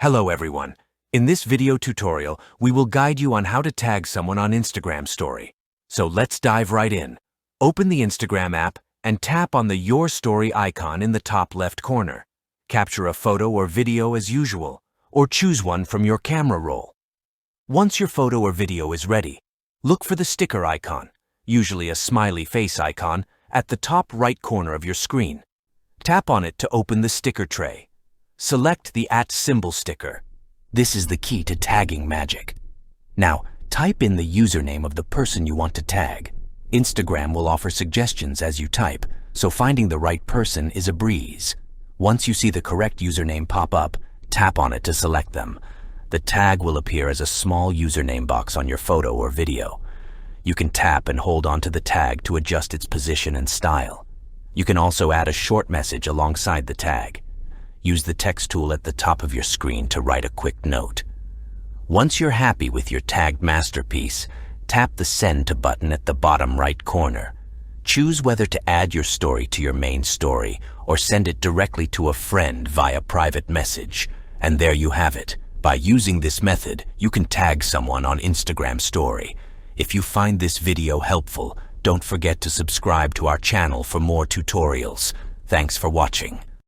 Hello everyone. In this video tutorial, we will guide you on how to tag someone on Instagram story. So let's dive right in. Open the Instagram app and tap on the Your Story icon in the top left corner. Capture a photo or video as usual, or choose one from your camera roll. Once your photo or video is ready, look for the sticker icon, usually a smiley face icon, at the top right corner of your screen. Tap on it to open the sticker tray. Select the @ sticker. This is the key to tagging magic. Now, type in the username of the person you want to tag. Instagram will offer suggestions as you type, so finding the right person is a breeze. Once you see the correct username pop up, tap on it to select them. The tag will appear as a small username box on your photo or video. You can tap and hold onto the tag to adjust its position and style. You can also add a short message alongside the tag. Use the text tool at the top of your screen to write a quick note. Once you're happy with your tagged masterpiece, tap the Send to button at the bottom right corner. Choose whether to add your story to your main story or send it directly to a friend via private message. And there you have it. By using this method, you can tag someone on Instagram story. If you find this video helpful, don't forget to subscribe to our channel for more tutorials. Thanks for watching.